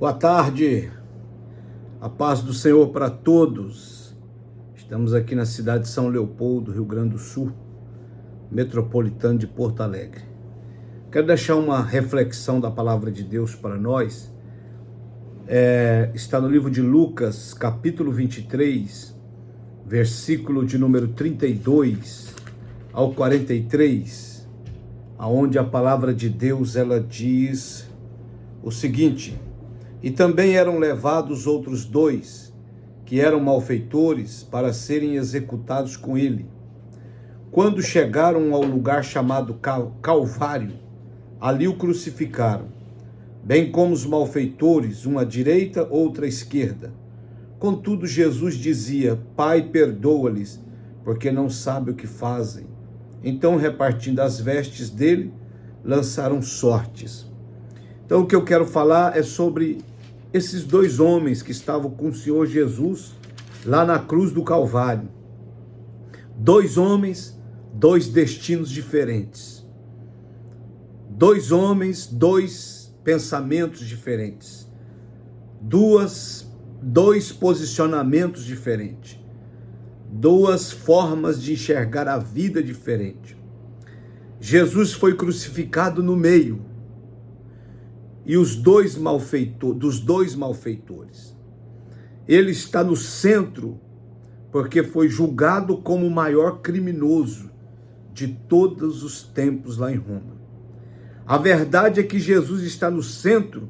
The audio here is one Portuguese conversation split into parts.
Boa tarde, a paz do Senhor para todos. Estamos aqui na cidade de São Leopoldo, Rio Grande do Sul, metropolitano de Porto Alegre. Quero deixar uma reflexão da palavra de Deus para nós. Está no livro de Lucas, capítulo 23, versículo de número 32 ao 43, aonde a palavra de Deus ela diz o seguinte: e também eram levados outros dois, que eram malfeitores, para serem executados com ele. Quando chegaram ao lugar chamado Calvário, ali o crucificaram, bem como os malfeitores, uma à direita, outra à esquerda. Contudo, Jesus dizia: Pai, perdoa-lhes, porque não sabem o que fazem. Então, repartindo as vestes dele, lançaram sortes. Então, o que eu quero falar é sobre esses dois homens que estavam com o Senhor Jesus lá na cruz do Calvário. Dois homens, dois destinos diferentes. Dois homens, dois pensamentos diferentes. Dois posicionamentos diferentes. Duas formas de enxergar a vida diferente. Jesus foi crucificado no meio. E dos dois malfeitores. Ele está no centro, porque foi julgado como o maior criminoso de todos os tempos lá em Roma. A verdade é que Jesus está no centro,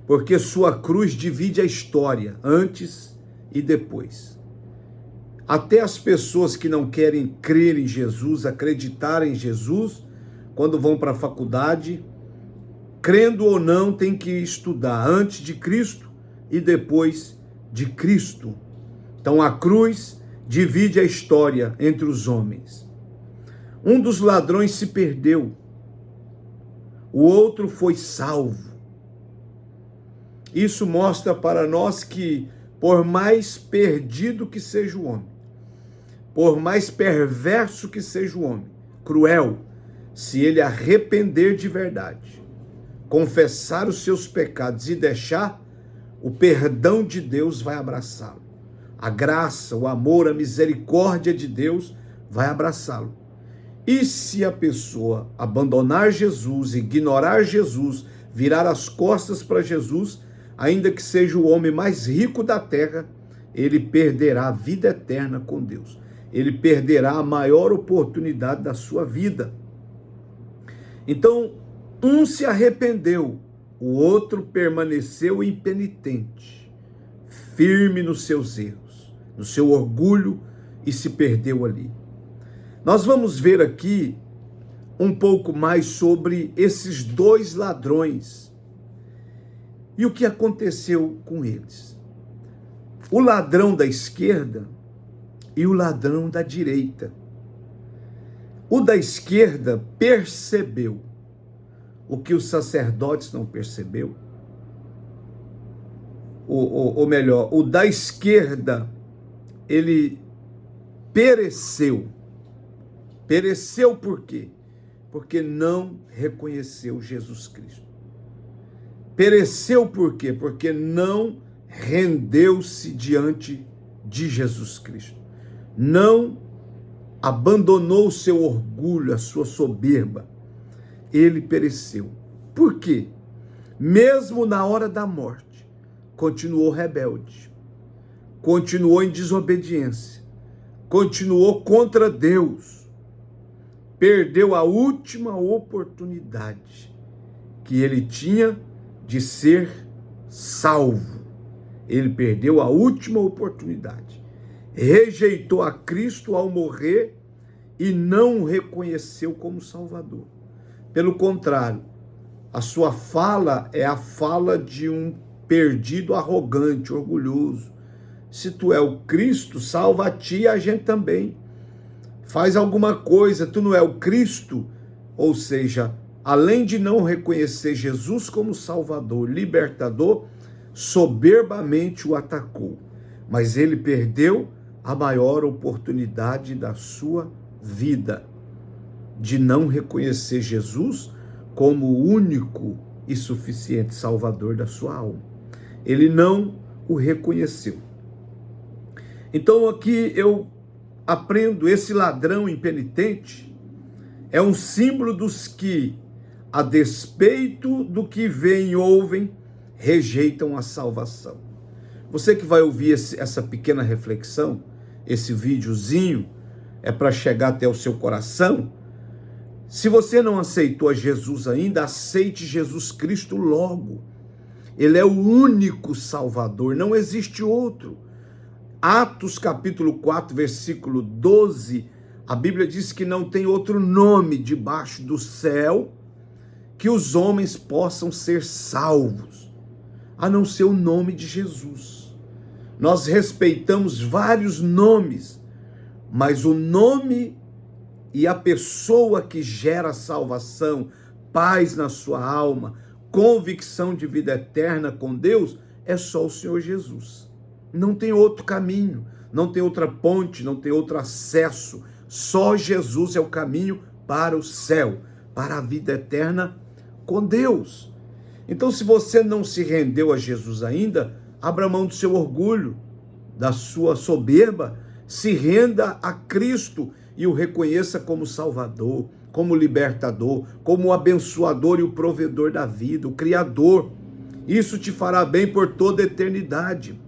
porque sua cruz divide a história, antes e depois. Até as pessoas que não querem crer em Jesus, acreditar em Jesus, quando vão para a faculdade, crendo ou não, tem que estudar antes de Cristo e depois de Cristo. Então a cruz divide a história entre os homens. Um dos ladrões se perdeu, o outro foi salvo. Isso mostra para nós que, por mais perdido que seja o homem, por mais perverso que seja o homem, cruel, se ele arrepender de verdade, confessar os seus pecados e deixar, o perdão de Deus vai abraçá-lo. A graça, o amor, a misericórdia de Deus vai abraçá-lo. E se a pessoa abandonar Jesus, ignorar Jesus, virar as costas para Jesus, ainda que seja o homem mais rico da terra, ele perderá a vida eterna com Deus. Ele perderá a maior oportunidade da sua vida. Então, um se arrependeu, o outro permaneceu impenitente, firme nos seus erros, no seu orgulho, e se perdeu ali. Nós vamos ver aqui um pouco mais sobre esses dois ladrões e o que aconteceu com eles. O ladrão da esquerda e o ladrão da direita. O da esquerda percebeu o que os sacerdotes não percebeu, ou melhor, o da esquerda, ele pereceu. Pereceu por quê? Porque não reconheceu Jesus Cristo. Pereceu por quê? Porque não rendeu-se diante de Jesus Cristo. Não abandonou o seu orgulho, a sua soberba. Ele pereceu. Por quê? Mesmo na hora da morte, continuou rebelde, continuou em desobediência, continuou contra Deus, perdeu a última oportunidade que ele tinha de ser salvo. Ele perdeu a última oportunidade, rejeitou a Cristo ao morrer e não o reconheceu como Salvador. Pelo contrário, a sua fala é a fala de um perdido, arrogante, orgulhoso. Se tu é o Cristo, salva a ti e a gente também. Faz alguma coisa, tu não é o Cristo. Ou seja, além de não reconhecer Jesus como Salvador, libertador, soberbamente o atacou. Mas ele perdeu a maior oportunidade da sua vida, de não reconhecer Jesus como o único e suficiente Salvador da sua alma. Ele não o reconheceu. Então aqui eu aprendo, esse ladrão impenitente é um símbolo dos que, a despeito do que veem e ouvem, rejeitam a salvação. Você que vai ouvir essa pequena reflexão, esse videozinho, é para chegar até o seu coração. Se você não aceitou a Jesus ainda, aceite Jesus Cristo logo. Ele é o único Salvador, não existe outro. Atos capítulo 4, versículo 12, a Bíblia diz que não tem outro nome debaixo do céu que os homens possam ser salvos, a não ser o nome de Jesus. Nós respeitamos vários nomes, mas o nome e a pessoa que gera salvação, paz na sua alma, convicção de vida eterna com Deus, é só o Senhor Jesus. Não tem outro caminho, não tem outra ponte, não tem outro acesso. Só Jesus é o caminho para o céu, para a vida eterna com Deus. Então, se você não se rendeu a Jesus ainda, abra mão do seu orgulho, da sua soberba, se renda a Cristo e o reconheça como Salvador, como libertador, como o abençoador e o provedor da vida, o Criador. Isso te fará bem por toda a eternidade.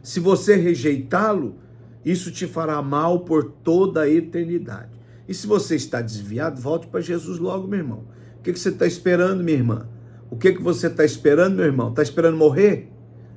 Se você rejeitá-lo, isso te fará mal por toda a eternidade. E se você está desviado, volte para Jesus logo, meu irmão. O que você está esperando, minha irmã? O que você está esperando, meu irmão? Está esperando morrer?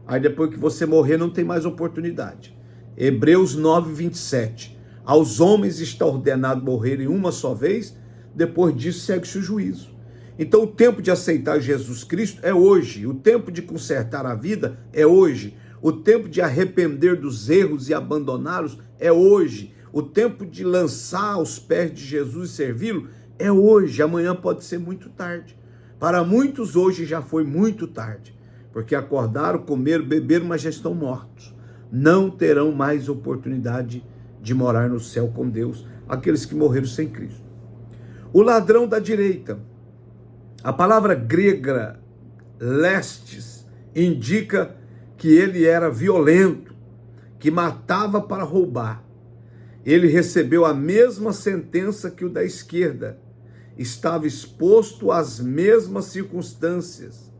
Aí depois que você morrer, não tem mais oportunidade. Hebreus 9, 27. Aos homens está ordenado morrerem uma só vez, depois disso segue-se o juízo. Então o tempo de aceitar Jesus Cristo é hoje, o tempo de consertar a vida é hoje, o tempo de arrepender dos erros e abandoná-los é hoje, o tempo de lançar aos pés de Jesus e servi-lo é hoje, amanhã pode ser muito tarde. Para muitos hoje já foi muito tarde, porque acordaram, comeram, beberam, mas já estão mortos. Não terão mais oportunidade de morar no céu com Deus, aqueles que morreram sem Cristo. O ladrão da direita, a palavra grega lestes indica que ele era violento, que matava para roubar. Ele recebeu a mesma sentença que o da esquerda, estava exposto às mesmas circunstâncias.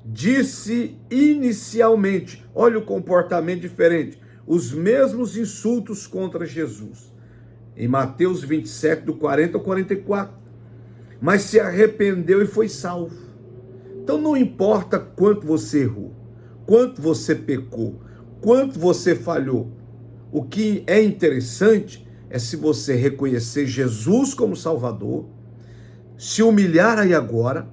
Disse inicialmente, olha o comportamento diferente, os mesmos insultos contra Jesus. Em Mateus 27, do 40 ao 44. Mas se arrependeu e foi salvo. Então não importa quanto você errou, quanto você pecou, quanto você falhou. O que é interessante é se você reconhecer Jesus como Salvador, se humilhar aí agora,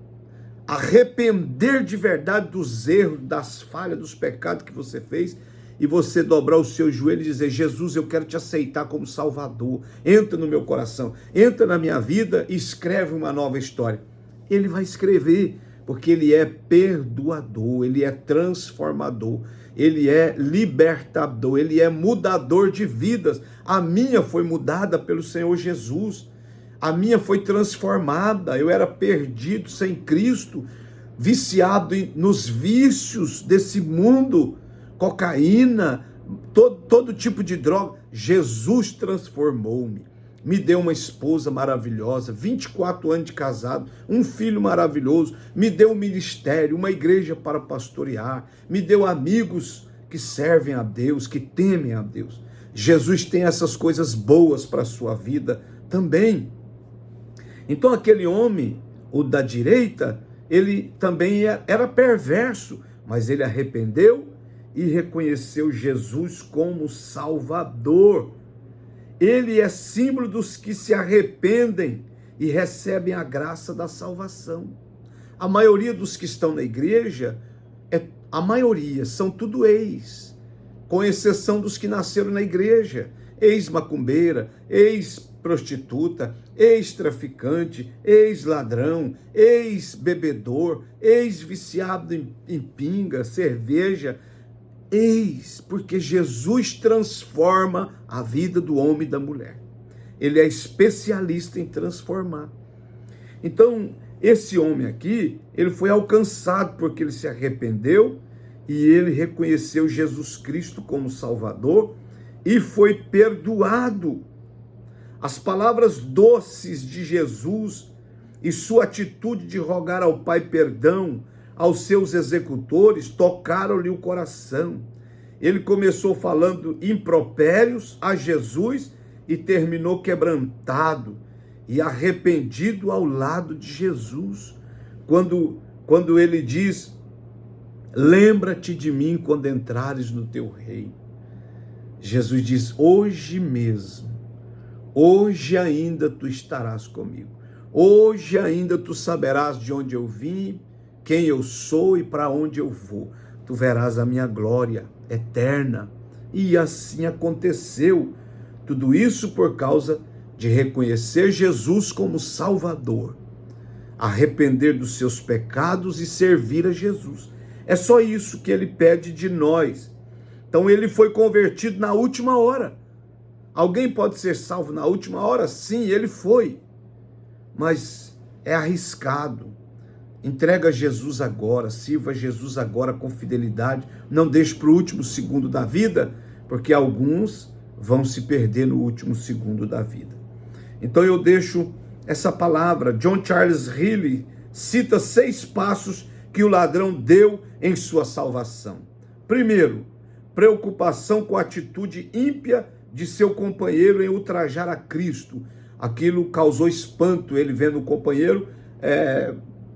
arrepender de verdade dos erros, das falhas, dos pecados que você fez, e você dobrar o seu joelho e dizer: Jesus, eu quero te aceitar como Salvador, entra no meu coração, entra na minha vida e escreve uma nova história. Ele vai escrever, porque ele é perdoador, ele é transformador, ele é libertador, ele é mudador de vidas. A minha foi mudada pelo Senhor Jesus, a minha foi transformada. Eu era perdido sem Cristo, viciado nos vícios desse mundo, cocaína, todo tipo de droga. Jesus transformou-me, me deu uma esposa maravilhosa, 24 anos de casado, um filho maravilhoso, me deu um ministério, uma igreja para pastorear, me deu amigos que servem a Deus, que temem a Deus. Jesus tem essas coisas boas para a sua vida também. Então aquele homem, o da direita, ele também era perverso, mas ele arrependeu e reconheceu Jesus como Salvador. Ele é símbolo dos que se arrependem e recebem a graça da salvação. A maioria dos que estão na igreja, a maioria são tudo ex, com exceção dos que nasceram na igreja, ex-macumbeira, ex-prostituta, ex-traficante, ex-ladrão, ex-bebedor, ex-viciado em pinga, cerveja, porque Jesus transforma a vida do homem e da mulher. Ele é especialista em transformar. Então, esse homem aqui, ele foi alcançado porque ele se arrependeu e ele reconheceu Jesus Cristo como Salvador e foi perdoado. As palavras doces de Jesus e sua atitude de rogar ao Pai perdão aos seus executores tocaram-lhe o coração. Ele começou falando impropérios a Jesus e terminou quebrantado e arrependido ao lado de Jesus. Quando ele diz, lembra-te de mim quando entrares no teu reino. Jesus diz, hoje mesmo, hoje ainda tu estarás comigo. Hoje ainda tu saberás de onde eu vim, quem eu sou e para onde eu vou. Tu verás a minha glória eterna. E assim aconteceu. Tudo isso por causa de reconhecer Jesus como Salvador, arrepender dos seus pecados e servir a Jesus. É só isso que ele pede de nós. Então ele foi convertido na última hora. Alguém pode ser salvo na última hora? Sim, ele foi. Mas é arriscado. Entrega Jesus agora, sirva Jesus agora com fidelidade. Não deixe para o último segundo da vida, porque alguns vão se perder no último segundo da vida. Então eu deixo essa palavra. John Charles Riley cita 6 passos que o ladrão deu em sua salvação. Primeiro, preocupação com a atitude ímpia de seu companheiro em ultrajar a Cristo. Aquilo causou espanto, ele vendo o companheiro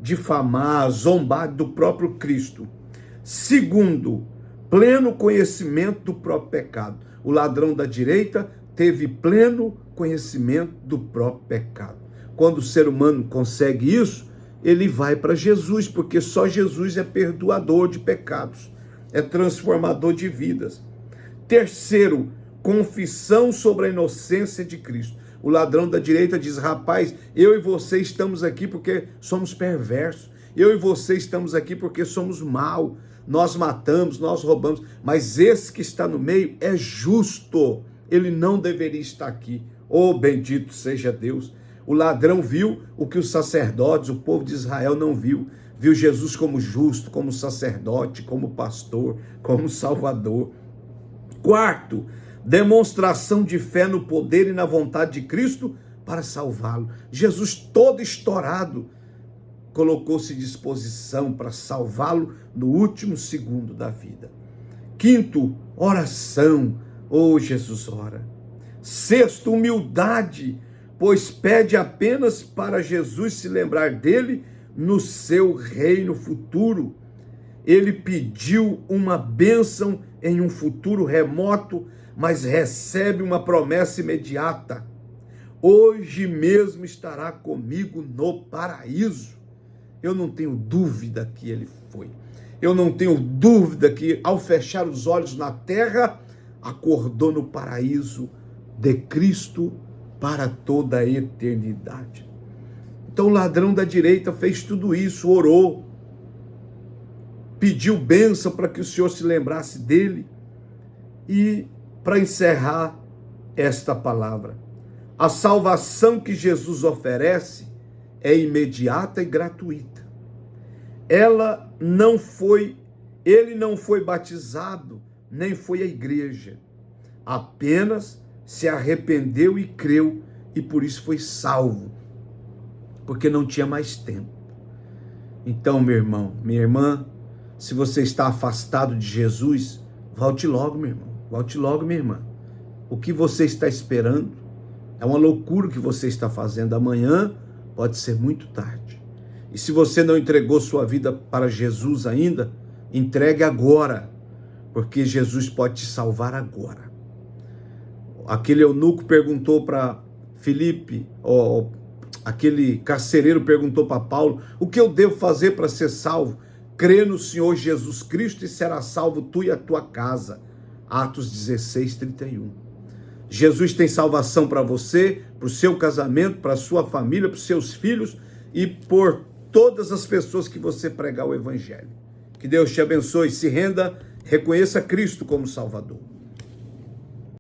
difamar, zombar do próprio Cristo. Segundo, pleno conhecimento do próprio pecado. O ladrão da direita teve pleno conhecimento do próprio pecado. Quando o ser humano consegue isso, ele vai para Jesus, porque só Jesus é perdoador de pecados, é transformador de vidas. Terceiro, confissão sobre a inocência de Cristo. O ladrão da direita diz, rapaz, eu e você estamos aqui porque somos perversos, eu e você estamos aqui porque somos maus, nós matamos, nós roubamos, mas esse que está no meio é justo, ele não deveria estar aqui. Oh, bendito seja Deus. O ladrão viu o que os sacerdotes, o povo de Israel não viu. Viu Jesus como justo, como sacerdote, como pastor, como salvador. Quarto, demonstração de fé no poder e na vontade de Cristo para salvá-lo. Jesus, todo estourado, colocou-se à disposição para salvá-lo no último segundo da vida. Quinto, oração. Oh, Jesus, ora. Sexto, humildade, pois pede apenas para Jesus se lembrar dele no seu reino futuro. Ele pediu uma bênção em um futuro remoto, mas recebe uma promessa imediata. Hoje mesmo estará comigo no paraíso. Eu não tenho dúvida que ele foi. Eu não tenho dúvida que ao fechar os olhos na terra, acordou no paraíso de Cristo para toda a eternidade. Então o ladrão da direita fez tudo isso, orou, pediu bênção para que o Senhor se lembrasse dele. E para encerrar esta palavra, a salvação que Jesus oferece é imediata e gratuita. Ele não foi batizado, nem foi à igreja, apenas se arrependeu e creu, e por isso foi salvo, porque não tinha mais tempo. Então, meu irmão, minha irmã, se você está afastado de Jesus, volte logo, meu irmão, volte logo, minha irmã. O que você está esperando? É uma loucura o que você está fazendo. Amanhã pode ser muito tarde. E se você não entregou sua vida para Jesus ainda, entregue agora, porque Jesus pode te salvar agora. Aquele eunuco perguntou para Filipe, aquele carcereiro perguntou para Paulo, o que eu devo fazer para ser salvo? Crê no Senhor Jesus Cristo e será salvo tu e a tua casa. Atos 16, 31. Jesus tem salvação para você, para o seu casamento, para a sua família, para os seus filhos e por todas as pessoas que você pregar o evangelho. Que Deus te abençoe, se renda, reconheça Cristo como Salvador.